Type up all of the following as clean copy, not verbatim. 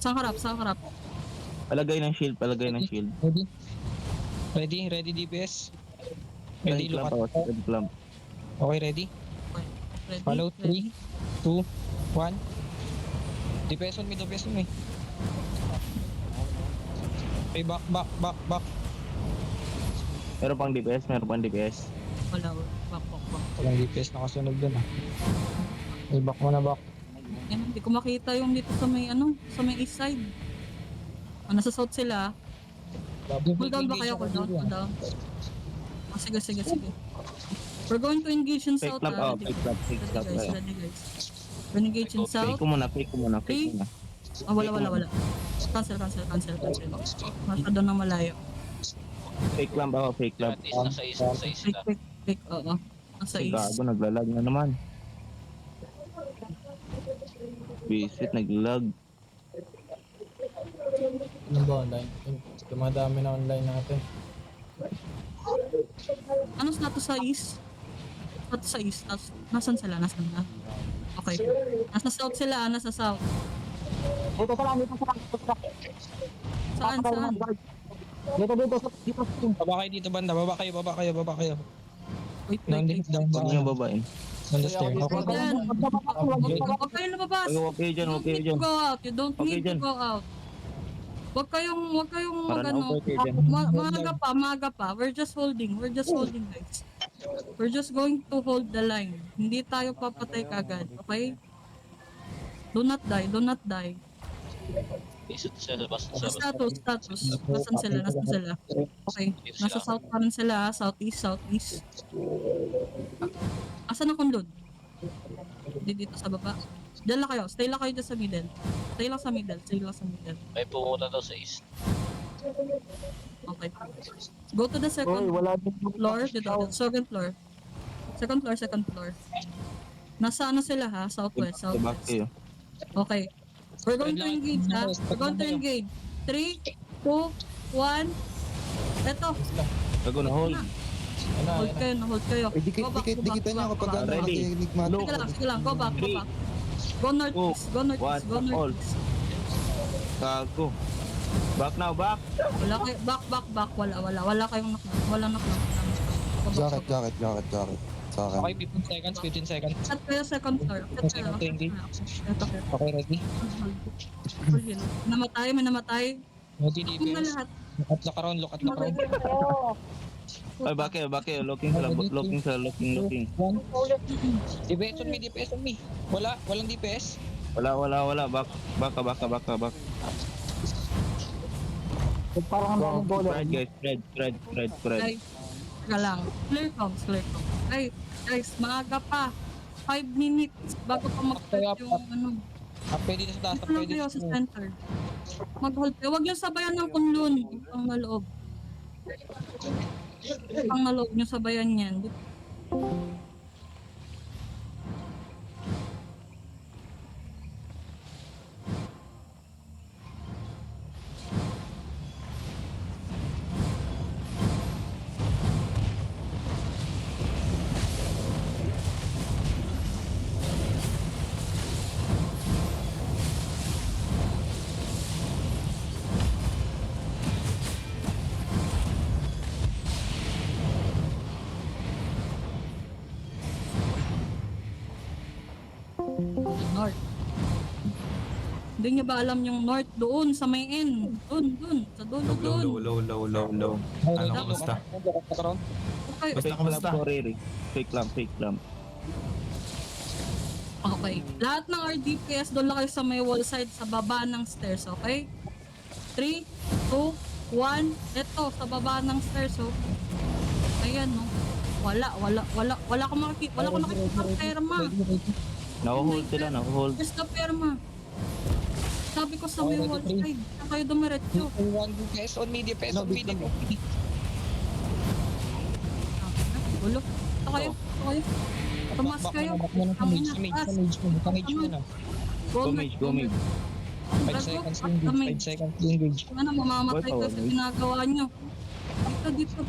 Sa harap. Palagay ng shield, palagay ng shield. Ready DPS. Ready Ready, clamp lukat. ako, ready clamp. Okay, ready? Okay. Ready? Follow, Ready? 3, 2, 1. DPS on me, DPS on me. Okay, back. Meron pang DPS, meron pang DPS. Wala. Back. Walang DPS nakasunod dun ah. Okay, back mo na, back. Yan, hindi ko makita yung dito sa may sa may east side. Nasa south sila. Cool down ba kayo? Cool down. Sige. We're going to engage in Fake south. clamp, Ready, fake clamp. ready guys. We're engage in Fake south. ko muna. Wala. Cancel. Masyado na malayo. Fake clamp ako, fake clamp. At least nasa is sila. Fake, oo. Nasa Ay, east. gago, naglalag na naman. Visit, naglag. Ano ba online? Dumadami na online natin. Ano status sa east? Status sa east. Nasaan sila? Okay. Nasa south sila, nasa south. Dito sa lang. Saan? Dito. Baba kayo dito banda, baba kayo. Wait. Down. Huwag niyo babain. On the stair. Okay. Yan. Huwag kayong lumabas. Huwag kayo dyan, You huwag kayo don't need dyan. to go out. You don't Okay need to dyan. go out. Huwag kayong Para na-over kayo dyan. maaga pa. We're just holding guys. We're just going to hold the line. Hindi tayo papatay kagad, okay? Do not die. Isot sa labas. Status. Nasaan sila? Okay. Nasa south pa rin sila, southeast. Asan ang kunlod? Dito sa baba. Diyan lang kayo. Stay lang kayo dyan sa middle. Stay lang sa middle. May pumunta daw sa east. Okay. Go to the second floor. Dito. Second floor. Nasa sila ha? Southwest. Back kayo. Okay. We're going to engage ha? We're going to engage. 3, 2, 1. Eto. Gago na hold. Hold kayo. Dikitan niyo kapag ano, Ready. enigmatic. Sige lang. Go back. Go northeast. All. Gago. Back now, back. Wala kayo. Back. Wala kayong knock. Jacket. Sa akin. Okay, 15 seconds. At kayo second floor. Second to engage. Ito kayo. Okay, ready? May namatay. Ready Kung na DPS. lahat. Look around. Ay, back kayo. Looking. DPS on me. Walang DPS. Wala. Back. Parang ang daming bowler. Spread, guys. Spread. Ay, teka lang. Clear comes. Ay, guys, maaga pa. 5 minutes bago pa mag-start yung Pwede na sa taas. Ito lang Pwede kayo na sa center. Mag-hold kayo. Huwag yung sabayan ng kunlun. Ang naloob. Ang naloob nyo sabayan yan. North. Hindi niya ba alam yung north doon sa may end? Doon. Sa dulo doon. Low. Ano, kamusta? Look around. Okay. Kamusta? Fake clamp. Okay. Lahat ng RDPS doon lang kayo sa may wall side sa baba ng stairs, okay? 3, 2, 1. Ito, sa baba ng stairs, oh. Ayan, no. Wala ko nakikita ng perma. Nakuhold sila. Where's the perma? Sabi ko sa may wall side. Saan kayo dumiretso? DPS on me. Gulo. Ito kayo. Tumas kayo. Pamage muna. Go mage. 5 seconds to engage. Ano, mamamatay kayo sa ginagawa nyo. Dito.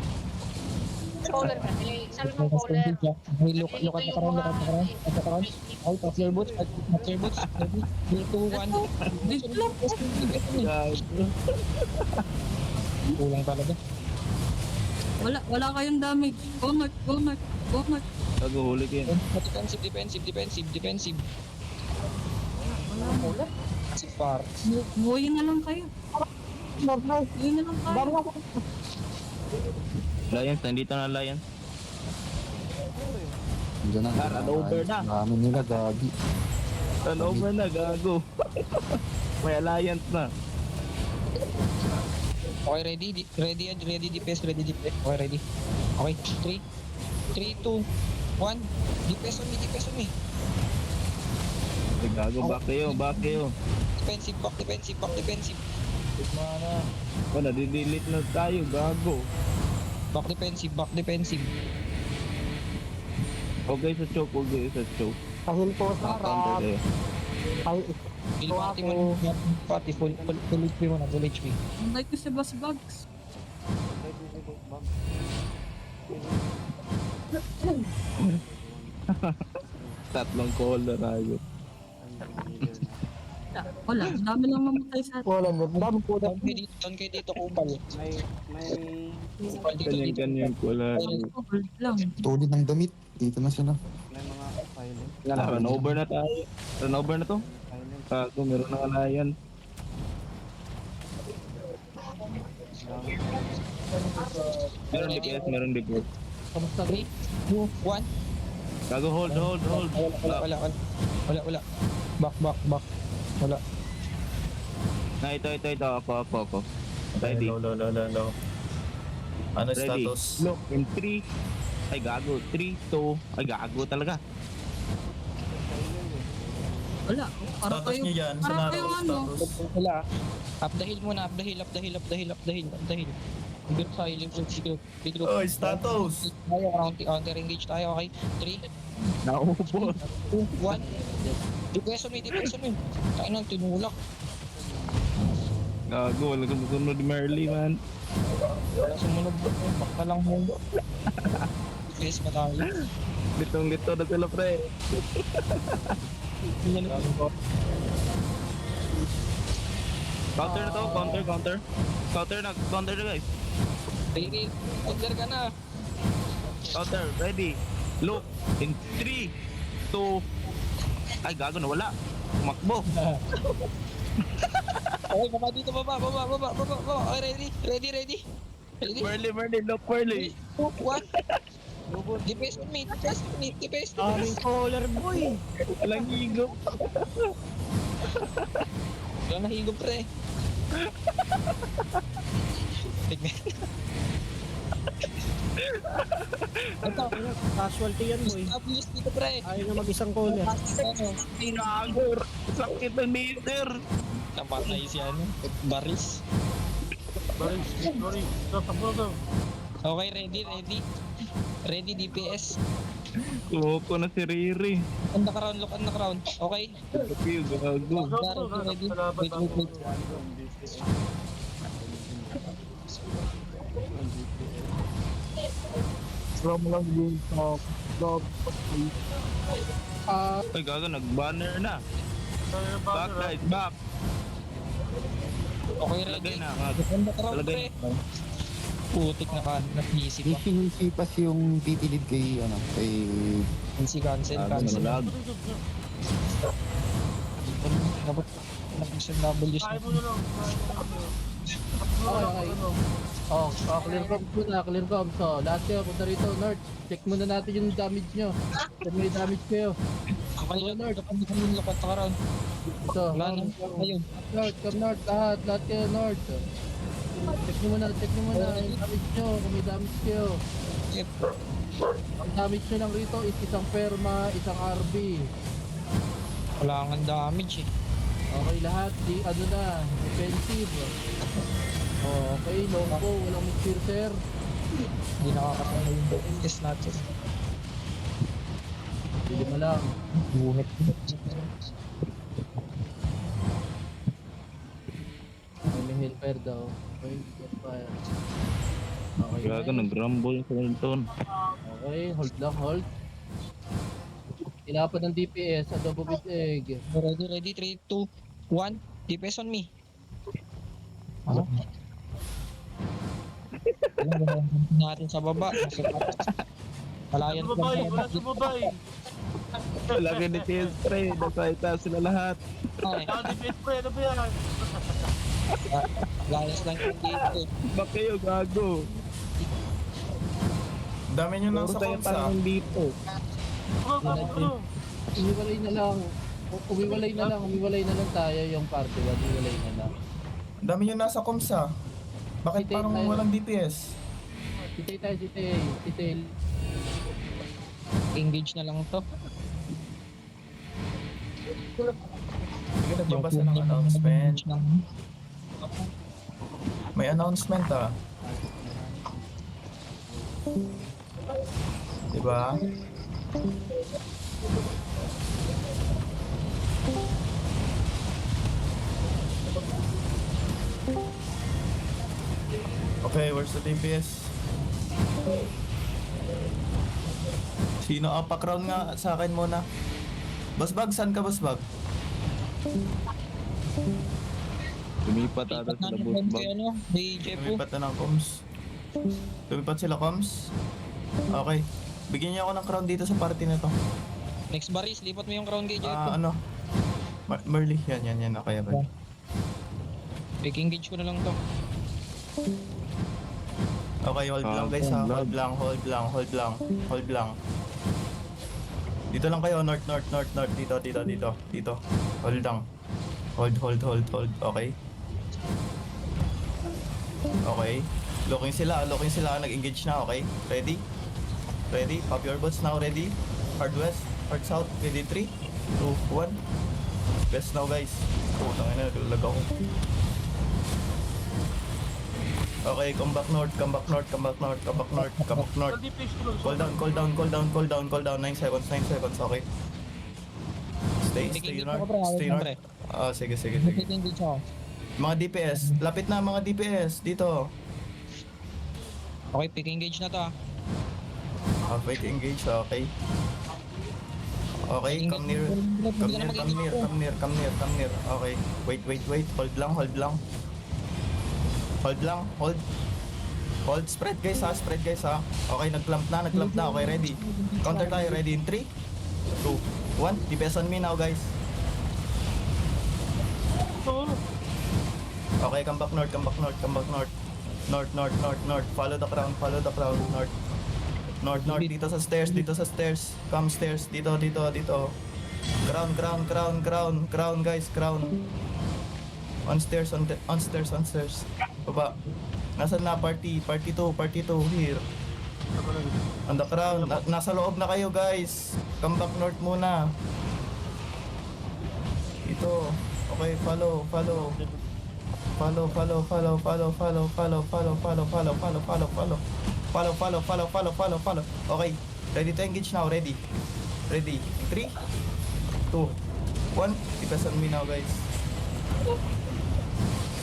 Caller kasi. Sabi mo caller. Hey, lukat na karon. Okay, pass your boots. Pass your boots. Ready? 3, 2, 1. Diplop. Kulang talaga. Wala kayong damage. Go north, go north, go north. Gago, huli ko yun. Defensive. Si Far. Buhay na lang kayo. North, north. Buhay na lang kayo. Dami ako. Lions, nandito na Lions. Diyan na. Run over na. Dami nila, gagi. Run over na, gago. May alliance na. Okay, ready DPS. Okay, ready. Okay, 3, 2, 1. DPS on me. Ay, gago, back kayo. Defensive. Mana. Oh, nadidelete na tayo, gago. Back defensive. Okay sa choke. Kahil po sa Counter rap. kayo. Ay, Kill party mo na. Party full HP mo na. Full HP. Ang like ko si Boss Bugs. Tatlong caller tayo. Wala, ang dami lang mamatay sa atin. wala mo. Dami po na. Down kayo dito, kupal. Kupal dito. Ganyan caller. Balik lang. Tulid ng damit. Dito na sila. Run over na tayo. Run over na to. Gago, meron ng alliance. Meron DPS. Kamusta, 3, 2, 1. Gago, hold. Wala. Back. Wala. Na, ito. Ako. Ready. Low. Ano Ready. status? Look, in 3. Ay, gago. 3, 2. Ay, gago talaga. Wala. Para Status kayo, niyo yan, para Sonaro, kayo ano. status. Wala. Up the hill muna. Up the hill. Group silent. Group. Oy, status! Tayo, counter engage tayo, okay? 3, Naupo. 2, 1. DPS on me. Tayo nang tinulak. Gago, wala kang susunod ni Merly, man. Wala sumunod. Baka lang mo. DPS pa tayo. Litong-lito na sila, pre. Counter na to, counter. Counter na guys. Ready, counter ka na. Counter, ready. Look, in 3, 2. Ay, gago na wala. Tumakbo. Okay, baba dito, baba. Okay, ready. Merly, look, Merly. 2, 1. DPS on me. Aming caller boy. Walang higo. Wala nahigop, pre. Tignan. Ito, casualty yan boy. Established dito, pre. Ayaw na mag-isang caller. Tinagor. Sakit ng laser. Napatay si ano, Baris. Okay, ready DPS. Loko na si Riri. Look on the crown. Okay. Kapil, gago. Ready. Wait. Slow mo lang yung dog. Ay, gago, nag-banner na. Back, guys, back. Okay, Lagay ready. na, Look on the crown, Lagay pre. Putik na ka, nag-easy pa. Isipas yung titilid kay, Easy cancel. Gago, nalag. Dapat nag-isang W's na. Okay. Clear comms muna, clear comms. So, lahat kayo, punta rito, North. Check muna natin yung damage nyo. Check may damage kayo. Okay, Lord. Look on the crown. Ito, Wala nang ayun. come North, lahat kayo, North. Check nyo muna yung damage nyo, kung may damage kayo. Yep. Ang damage nyo lang rito is isang Perma, isang RB. Wala kang damage eh. Okay, lahat, defensive. Okay, long po, walang mag-piercer. Hindi nakakasama yung test natin. Pili mo lang. Gunit. May helper daw. Point of fire. Okay, Gago, nice. nag-rumble sa Dalton. Okay, hold lang, hold. Ilapan ng DPS, adobo with egg. Ready, 3, 2, 1. DPS on me. Ano? Alam mo natin sa baba. Nasa taas. Palayan ko lang sa baba. Wala kayo ni TS pre, nasa itaas sila lahat. Ay, layas lang yung dito. Back kayo, gago. Dami nyo nang Puro sa tayo comms ah. parang dito. Umiwalay na lang. Umiwalay na lang tayo yung party. Umiwalay na lang. Dami nyo nasa comms ah. Bakit Sitay parang tayo. walang DPS? Sitay tayo, sitay. Sitay. Engage na lang to. Sige, nagbabasa ng announcement. Ng May announcement ah. Diba? Okay, where's the DPS? Sino? Pa-crown nga sa akin muna. Basbag, saan ka Basbag? Lumipat ata Lipat na sila ng boss bomb bag. kay ano, kay Jepo. Lumipat na ng comms. Lumipat sila comms? Okay. Bigyan niyo ako ng crown dito sa party na to. Next baris, lipat mo yung crown kay Jepo. Ano? Merly. Yan. Okay, okay. Pick engage ko na lang to. Okay, hold lang guys ha. Hold lang. Dito lang kayo, north. Dito. Hold lang. Hold. Okay. Okay. Looking sila. Nag-engage na, okay? Ready? Pop your bots now, ready? Hard west, hard south, ready? 3, 2, 1. Best now guys. Putang ina, naglalag ako. Okay, come back north. Call down. 9 seconds, okay. Stay north. Sige. Pick engage ako. Mga DPS, lapit na mga DPS dito. Okay, pick engage na to ah. Wait, engage, okay. Okay, come near. Okay, wait. Hold lang. Hold, spread guys ha. Okay, nag-clamp na. Okay, ready. Counter tayo, ready in 3, 2, 1. DPS on me now guys. Okay, come back north. North. Follow the crown, North. Dito sa stairs. Come stairs. Dito. Crown guys, crown. On stairs. Baba. Nasaan na party 2 here. On the crown. Nasa loob na kayo guys. Come back north muna. Dito. Okay, follow. Okay, ready to engage now, ready. 3, 2, 1. Depends on me now, guys.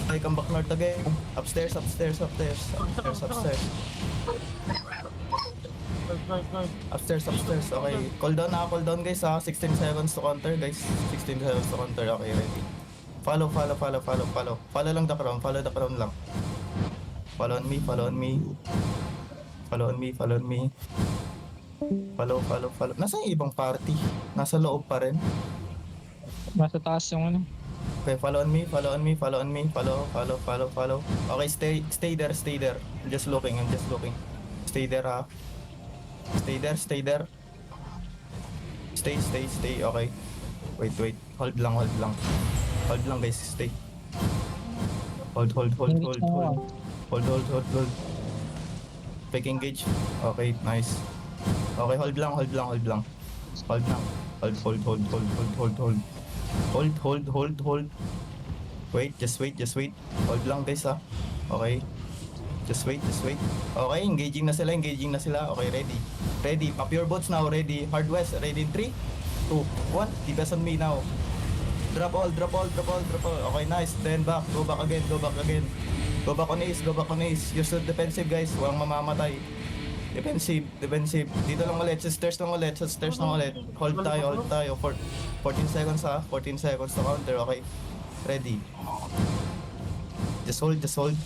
Okay, come back north again. Upstairs. Upstairs. Okay, call down guys ha. 16 seconds to counter guys. 16 seconds to counter. Okay, ready. Follow. Follow lang the crown. Follow the crown lang. Follow on me. Follow. Nasa yung ibang party? Nasa loob pa rin. Nasa taas yung ano. Okay, follow on me. Follow. Okay, stay there. I'm just looking. Stay there ha. Stay there. Stay. Okay. Wait. Hold lang guys. Stay. Hold. Pick engage. Okay, nice. Okay, hold lang. Hold. Wait. Hold lang guys ha. Okay. Just wait. Okay, engaging na sila. Okay, ready. Pop your boats now, ready. Hard west, ready in 3, 2, 1. Depends on me now. Drop all, drop all, drop all, drop all. Okay, nice. Then back. Go back again, go back again. Go back on ace, go back on ace. Use the defensive, guys. Walang mamamatay. Defensive, defensive. Dito lang ulit. Sa stairs lang ulit. Sa stairs lang ulit. Hold tayo, hold tayo. 14 seconds ha. 14 seconds to counter. Okay. Ready. Just hold, just hold.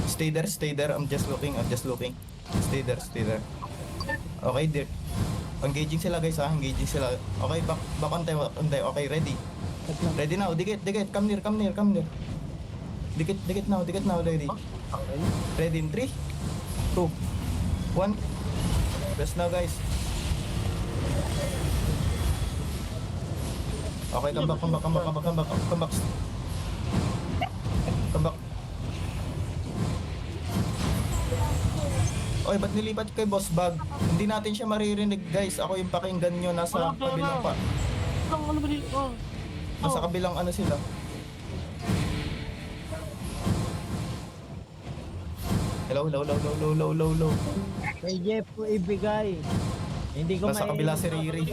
Stay there, stay there. I'm just looking, I'm just looking. Stay there, stay there. Okay, there. Engaging sila guys ha. Engaging sila. Okay, back on tayo, on tayo. Okay, ready. Ready now. Dikit, dikit. Come near, come near, come near. Dikit, dikit now, ready. Ready in 3, 2, 1. Rest now guys. Okay, come back, come back, come back, come back, come back, come back. Come back. Oy, ba't nilipat kay Boss Bag? Hindi natin siya maririnig guys. Ako yung pakinggan nyo. Nasa kabilang pa. Nasa kabilang ano sila. Hello, low, low, low, low, low, low, low. Kay Jeff ko ibigay. Hindi ko Nasa kabila si Riri.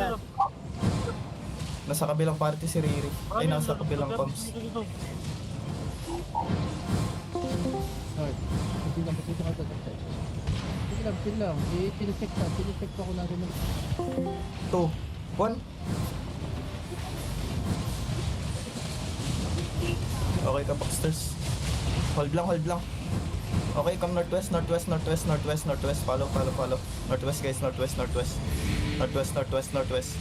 Nasa kabilang party si Riri. Ay, nasa kabilang comms. Chill lang. Chill-check pa ko na rin. 2, 1. Okay ka, Boxsters. Hold lang, hold lang. Okay, come northwest, northwest, northwest, northwest, northwest. Follow, follow, follow. Northwest guys, northwest, northwest. Northwest, northwest, northwest.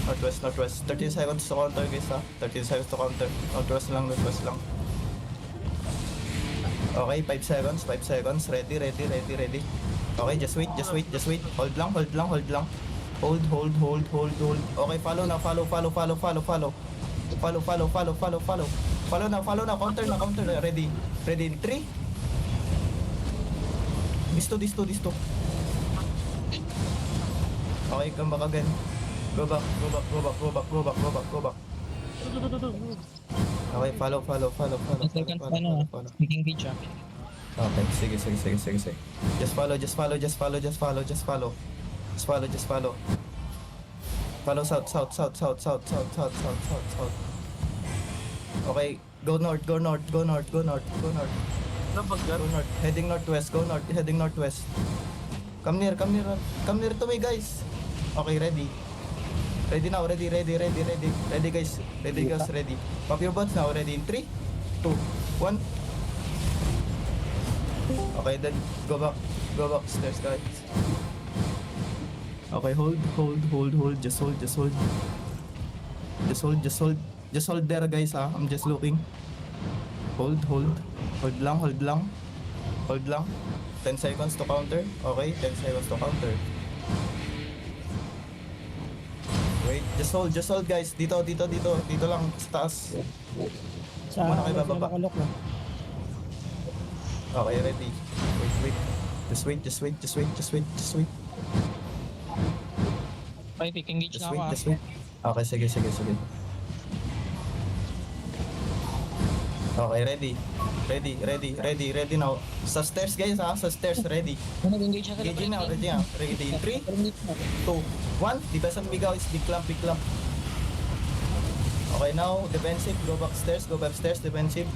Northwest, northwest. 13 seconds to counter guys ha. 13 seconds to counter. Northwest lang, northwest lang. Okay, 5 seconds, 5 seconds. Ready, ready, ready, ready. Okay, just wait, just wait, just wait. Hold lang, hold lang, hold lang. Hold, hold, hold, hold, hold. Okay, follow na, follow, follow, follow, follow, follow. Follow, follow, follow, follow, follow. Follow na, counter na, counter na. Ready. Ready in 3. Disto. Okay, come back again. Go back, go back, go back, go back, go back, go back, go back. Okay, follow. 10 seconds pa na. Speaking pitch ah. Okay, sige. Just follow. Follow south. Okay, go north. Heading northwest, go north, heading northwest. Come near to me guys. Okay, ready. Ready now, ready. Ready guys, ready. Pop your butts now, ready in 3, 2, 1. Okay, then go back stairs guys. Okay, hold. Just hold there guys ha. I'm just looking. Hold lang. 10 seconds to counter. Okay, 10 seconds to counter. Wait, just hold guys. Dito lang sa taas. Muna kayo bababa. Okay, ready. Wait. Just wait. Okay, pick engage na ako ah. Just wait. Okay, sige. Okay, ready now. Sa stairs guys ha, sa stairs, ready. Nag-engage na sila. Engaging now, ready ha. Ready in 3, 2, 1. Depends on bigaw is big clamp. Okay, now, defensive, go back stairs, defensive.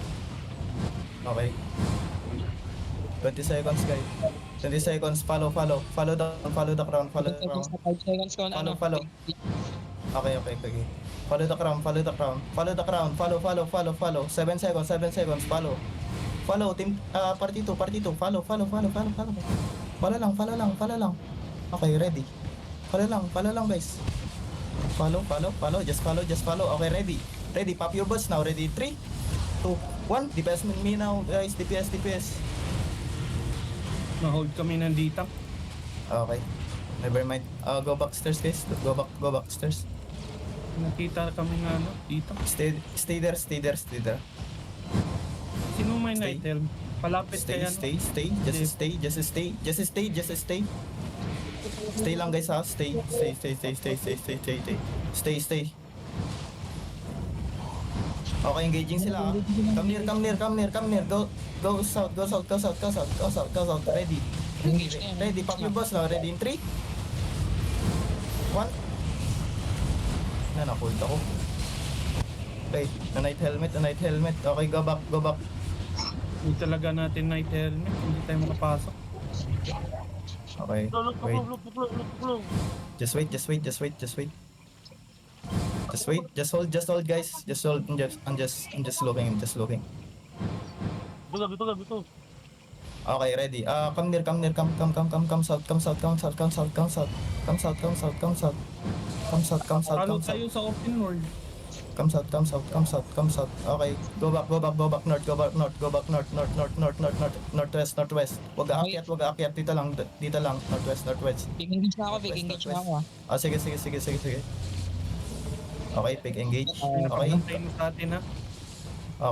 Okay. 20 seconds guys. 20 seconds, follow the crown. 5 seconds ko na ano. Follow. Okay. Follow the crown. Follow. 7 seconds, follow. Team, party 2. Follow. Follow lang. Okay, ready. Follow lang guys. Follow. Just follow. Okay, ready. Pop your butts now. Ready, 3, 2, 1. DPS me now guys. DPS. Na-hold kami nandito. Okay. Never mind. Go back stairs guys. Go back stairs. Nakita kami nga ano, dito. Stay there. Sino may Stay. night helm? Palapit Stay. kaya Just stay. Stay lang guys ha. Stay. Okay, engaging sila ha. Come near. Go south. Ready. Ready, pop your boss now. Ready in 3, 1. Na-hold ako. Okay, a night helmet, a night helmet. Okay, go back, go back. Hindi talaga natin night helmet. Hindi tayo makapasok. Okay, wait. Just wait, just wait, just wait, just wait. Just wait, just hold guys. Just hold, I'm just looking. Okay, ready. Come near, come south. Talo tayo sa open world. Come south. Okay, go back north, northwest. Wag aakyat, dito lang, northwest. Big engage na ako, big engage na ako ah. Sige. Okay, pick engage. Okay, Pinapagantay mo sa atin ha.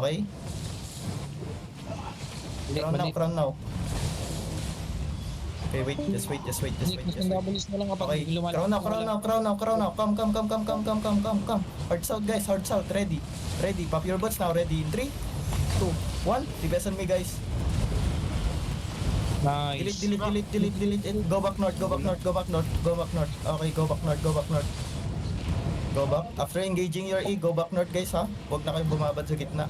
okay. Crown now. Okay, wait, just wait. Doubles na lang kapag Okay, crown now. Come. Hard south, ready. Pop your butts now, ready. In 3, 2, 1. Depends on me, guys. Nice. Delete it. Go back north. Okay, go back north. Go back. After engaging your E, go back north, guys, ha. Huwag na kayong bumabad sa gitna.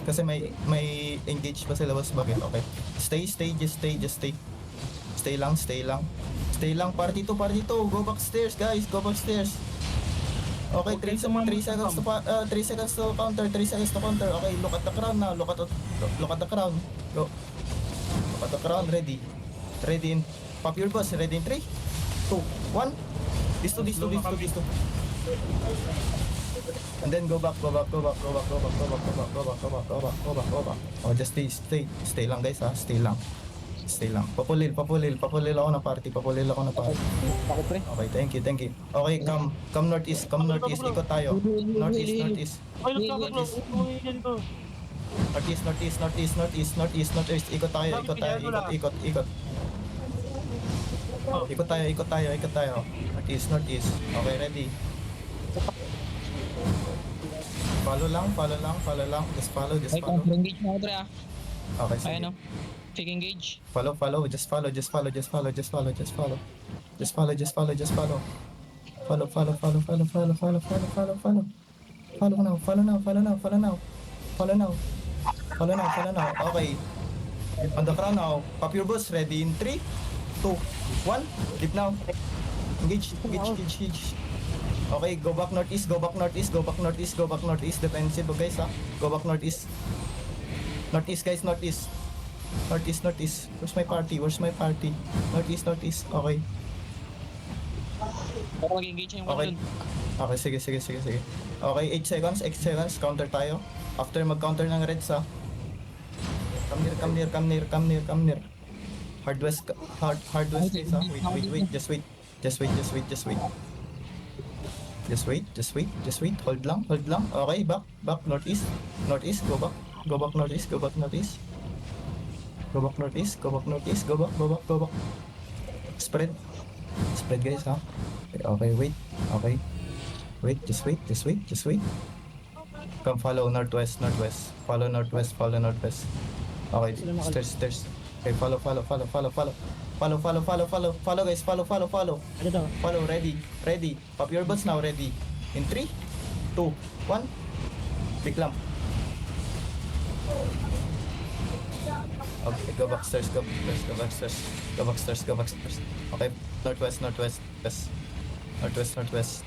Kasi may engage pa sila was bagay. Okay. Just stay. Stay lang. Party 2. Go back stairs, guys. Okay, 3 seconds to counter. Okay, look at the crown now. Look at the crown. Go. Look at the crown. Ready in. Pop your boss. Ready in 3, 2, 1. These two. And then go back. Oh, just stay lang, guys, ha. Stay lang. Papulil ako na party. Ako pre. Okay, thank you. Okay, come northeast. Ikot tayo. Northeast. Northeast. Ikot tayo. Ikot tayo. Northeast. Okay, ready. Follow lang. Just follow. Okay, counter engage na ako pre ah. Okay, sige. Ayan o. Big engage. Follow. Just follow. Follow now. Okay. On the crown now. Pop your boost. Ready in 3, 2, 1. Dip now. Engage. Okay, go back northeast. Defensive, guys, ha. Go back northeast. Northeast, guys, northeast. Where's my party? Northeast. Okay. Pero mag-engage yung Okay. one dun. Okay, sige. Okay, 8 seconds. Counter tayo. After mag-counter ng reds, ha. Come near. Hard west, guys, ha. Wait. Just wait. Hold lang. Okay, back. Northeast. Go back northeast. Go back, Spread, guys, ha. Okay, wait. Just wait. Come follow northwest. Follow northwest. Okay, stairs. Okay, follow. Follow, guys. Follow, ready. Pop your butts now, ready. In 3, 2, 1. Big lamp. Okay, go back stairs. Okay, northwest.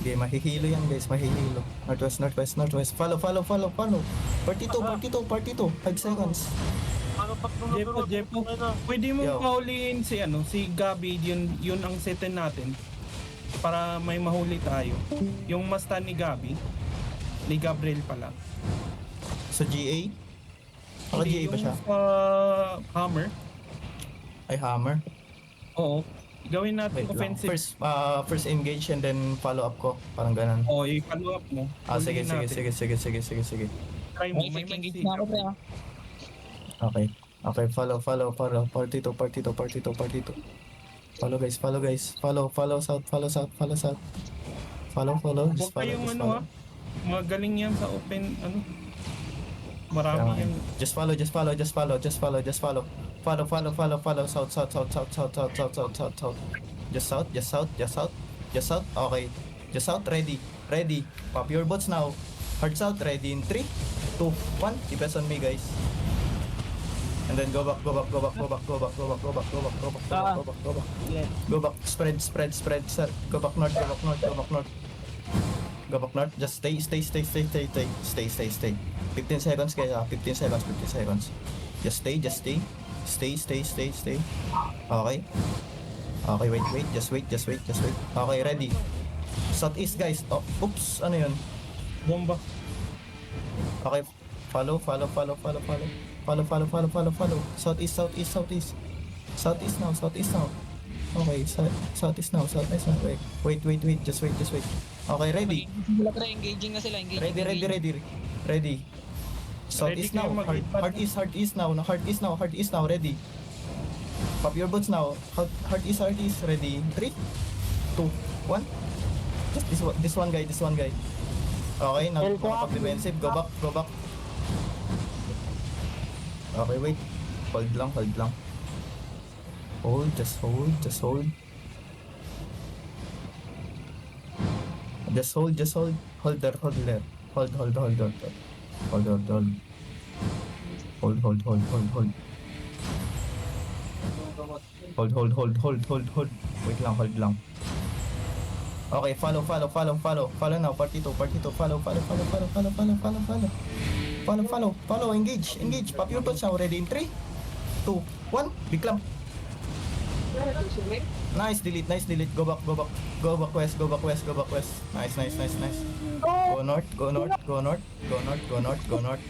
Okay, mahihilo yan, guys, Northwest. Follow. Party 2. 5 seconds. Jepo. Pwede mo Yo. pauliin si Gabi, yun ang setin natin. Para may mahuli tayo. Yung masta ni Gabi, ni Gabriel pala. Sa GA? Naka-GA ba siya? Yung sa Hammer. Ay, hammer. Oo. Gawin natin Wait lang. offensive. First engage and then follow up ko. Parang ganun. Oo, i-follow up mo. Sige. Huliin natin. Sige. Try mo, Okay, may big engage mag-sig. na ako pre ah. Okay, follow. Party 2. Follow, guys. Follow south. Follow. Just Huwag kayong follow. magaling yan sa open, marami yan. Just follow. Follow. South. Just south. Okay. Just south, ready. Ready. Pop your bots now. Hearts out. Ready in 3, 2, 1. Depends on me, guys. And then go back, go back, go back, go back, go back, go back, go back, go back, go back, go back, go back, go back. Go back. Spread, spread, spread, sir. Go back north, go back north, go back north. Go back north. Just stay, stay, stay, stay, stay, stay, stay, stay, stay. 15 seconds, guys. 15 seconds, 15 seconds. Just stay, just stay. Stay, stay, stay, stay. Okay. Okay, wait, wait. Just wait, just wait, just wait. Okay, ready. Southeast, guys. Oh, oops. Ano yun? Bomba. Okay. Follow, follow, follow, follow, follow. Follow, follow, follow, follow, follow. Southeast, southeast, southeast. Southeast now, southeast now. Okay, southeast now, southeast now. Wait, wait, wait, wait. Just wait, just wait. Okay, ready. Engaging na sila, engaging. Ready, ready, ready. Ready. Southeast now. Hard east, hard east now. Hard east now, hard east now. Ready. Pop your boots now. Hard east, hard east. Ready. 3, 2, 1. Just this one guy, this one guy. Okay, now defensive. Go back, go back. Okay, wait. Hold lang, hold lang. Hold, just hold, just hold. Just hold, just hold. Hold there, hold there. Hold, hold, hold, hold. Hold, hold, hold. Hold, hold, hold, hold, hold. Hold, hold, hold, hold, hold, hold. Wait lang, hold lang. Okay, follow, follow, follow, follow. Follow now, party 2, party 2. Follow, follow, follow, follow, follow, follow, follow, follow. Follow, follow, follow, engage, engage. Pop your boots now. Ready in 3, 2, 1. Big clamp. Nice, delete, nice, delete. Go back, go back. Go back west, go back west, go back west. Nice, nice, nice, nice. Go north, go north, go north, go north, go north, go north.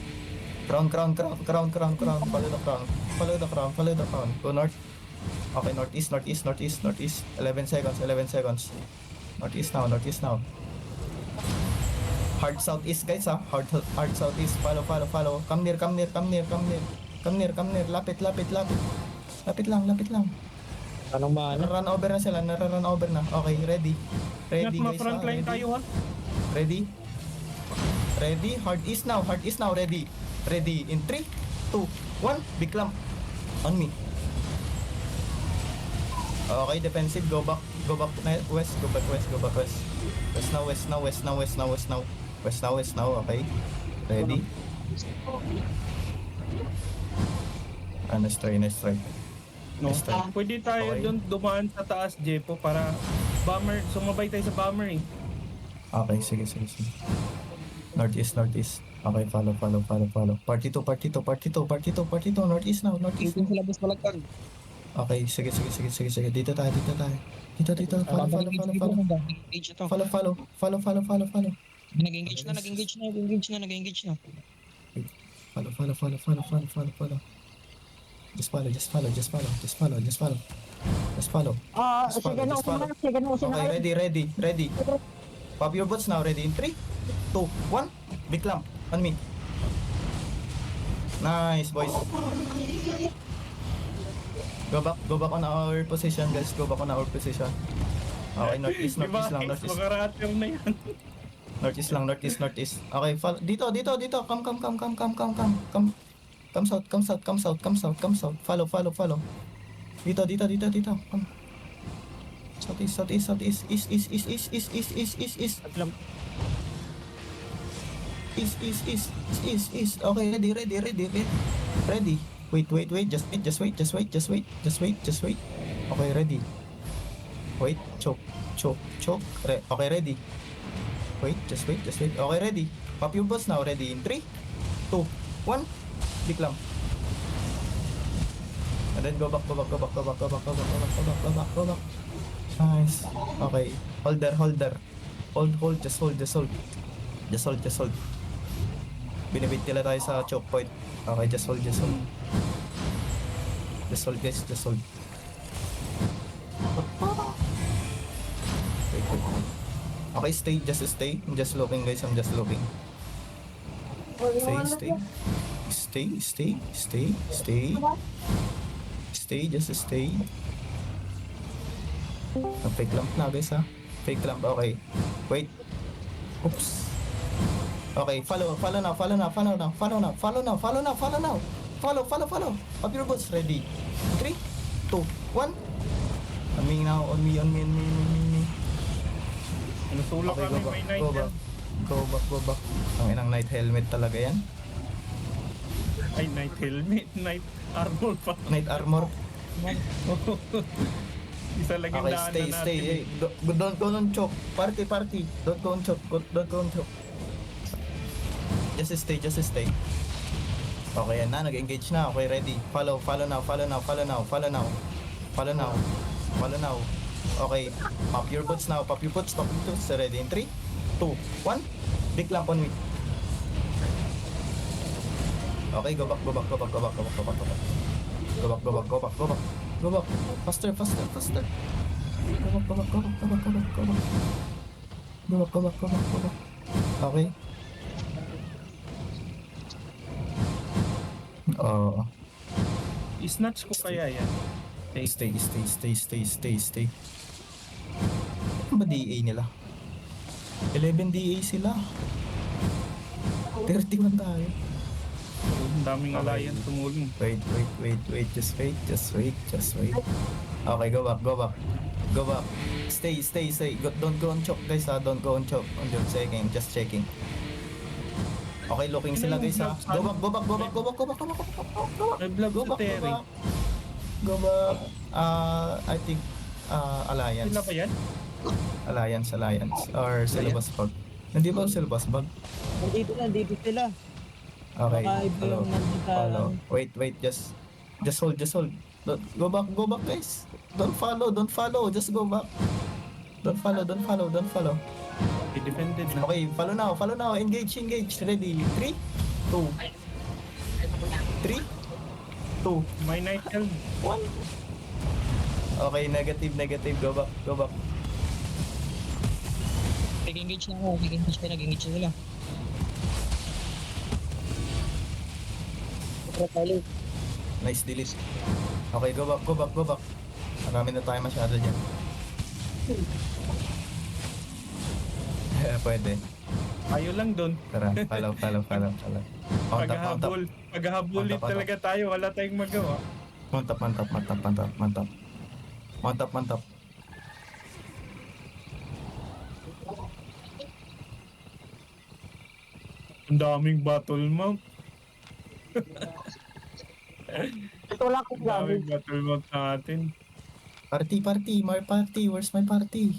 Crown, crown, crown, crown, crown, crown. Follow the crown. Follow the crown, follow the crown. Go north. Okay, northeast, northeast, northeast, northeast. 11 seconds, 11 seconds. Northeast now, northeast now. Hard southeast, guys, ha. Hard southeast. Follow, follow, follow. Come near, come near, come near, come near. Come near, come near. Lapit, lapit, lapit. Lapit lang, lapit lang. Anong ba? Run over na sila, nara-run over na. Okay, ready. Ready, guys, ha. Ma-frontline Ready. tayo ha. Ready? Ready? Hard east now, hard east now. Ready. Ready. In 3, 2, 1. Big clamp. On me. Okay, defensive. Go back. Go back west. Go back west. Go back west. West now, west now, west now, west now, west now. West now, west now. Okay. Ready? Nice try, nice try. No. Nice try. Pwede tayo Okay. doon dumaan sa taas, Jepo, para bomber, sumabay tayo sa bomber eh. Okay, sige, sige, sige. Northeast, northeast. Okay, follow, follow, follow, follow. Party 2, party 2, party 2, party 2, party 2. Northeast now, northeast. Engaging sila, boss, balagtag. Okay, sige, sige, sige, sige, sige. Dito tayo, dito tayo. Dito, dito. Follow, follow, follow, follow. Engage ito. Follow, follow, follow, follow, follow, follow. Nag-engage na, nag-engage na, nag-engage na, nag-engage na. Follow, follow, follow, follow, follow, follow, follow. Just follow, just follow, just follow, just follow, just follow. Just follow. Just follow, just follow. Okay, ready, ready, ready. Pop your boots now, ready in 3, 2, 1. Big clamp on me. Nice, boys. Go back on our position, guys. Go back on our position. Okay, northeast, northeast lang, northeast. Makarater na yan. Northeast lang, northeast, northeast. Okay, dito, dito, dito. Come, come, come, come, come, come, come, come. Come south, come south, come south, come south, come south. Follow, follow, follow. Dito, dito, dito, dito. Come. Southeast, southeast, southeast. East, east, east, east, east, east, east, east, east. East, east, east, east, east. Okay, ready, ready, ready, ready. Ready. Wait, wait, wait. Just wait, just wait, just wait, just wait, just wait, just wait. Okay, ready. Wait, choke, choke, choke. Okay, ready. Wait, just wait, just wait. Okay, ready. Pop your boots now. Ready in 3, 2, 1. Big lang. And then go back, go back, go back, go back, go back, go back, go back, go back, go back, go back. Nice. Okay. Hold there, hold there. Hold, hold, just hold, just hold. Just hold, just hold. Binibit nila tayo sa choke point. Okay, just hold, just hold. Just hold, guys, just hold. Wait, wait. Okay, stay, just stay. I'm just looking, guys, I'm just looking. Stay, stay. Stay, stay, stay, stay. Stay, just stay. Fake lamp na, guys, ha. Fake lamp, okay. Wait. Oops. Okay, follow, follow now, follow now, follow now, follow now, follow now, follow now, follow now. Follow, follow, follow. Pop your boots, ready. 3, 2, 1. On me now, on me, on me, on me, on me, on me. Nasulok Okay, kami, go back, may night go yan. back. Go back, go back. Ang inang night helmet talaga yan. Ay, night helmet, night armor pa. Night armor. Isa lang yung Okay, daanan stay, natin. stay. Hey, don't go on choke. Party, party. Don't go on choke. Don't go on choke. Just stay, just stay. Okay, yan na. Nag-engage na. Okay, ready. Follow, follow now, follow now, follow now, follow now. Follow now. Follow now. Okay, pop your boots now. Pop your boots, pop your boots. Ready in 3, 2, 1. Big lamp on me. Okay, go back, go back, go back, go back, go back, go back, go back. Go back, go back, go back, go back. Go back. Faster, faster, faster. Go back, go back, go back, go back, go back, go back. Go back, go back, go back, go back. Okay. Snatch ko kaya yan. Stay, stay. Ano ba DA nila? 11 DA sila. 31 tayo. Ang daming alliance tumulong. Wait. Just wait. Okay, go back. Go back. Stay. Don't go on choke, guys, ha. Don't go on choke. Just checking. Okay, looking sila, guys, ha. Go back. May blood Go sa back, Terry. Go back. I think, Alliance. Sila ba yan? Alliance. Or Syllabus Bug. Hindi ba Syllabus Bug? Nandito sila. Okay, Baka iba yung nandito sa- follow. Wait, just hold. Go back, guys. Don't follow, just go back. Don't follow. He defended na. Okay, follow now. Engage. Ready? 3, 2, 3, 2, May night helm. 1. Okay, negative. Go back. Nag-engage na ako. Nag-engage na sila. Nice delete. Okay, go back. Marami na tayo masyado dyan. Pwede. Ayaw lang doon. Tara, follow. Mount up. Paghahabulin Mount up. talaga tayo. Wala tayong magawa. Mount up. Ang daming battle mount. Ito lang ko Ang daming battle mount natin. Party. My party. Where's my party?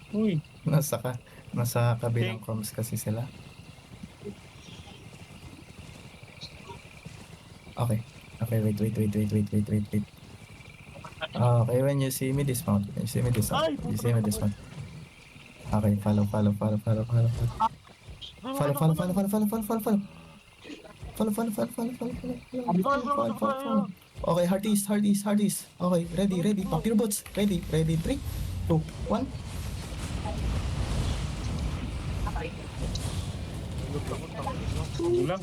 Uy, Nasa kabilang comms kasi sila. Okay, wait. Okay, when you see me dismount. Okay, follow. Follow. Okay, hard east. Okay, ready. Pop your boots. Ready. 3, 2, 1. ito lang.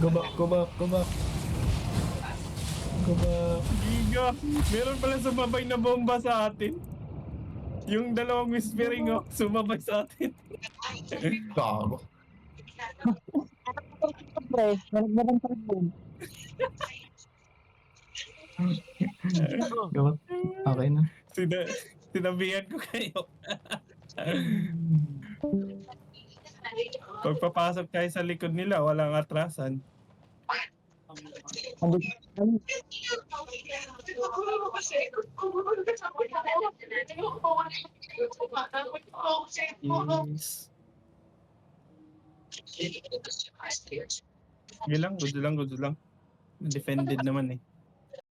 Go back. Giga, meron pala sumabay na bomba sa atin. Yung dalawang whispering sumabay sa atin. Gago. Go. Okay na. Sinabihan ko kayo. Pagpapasok tayo sa likod nila, walang atrasan. Yes. Sige lang, good lang. Defended naman eh.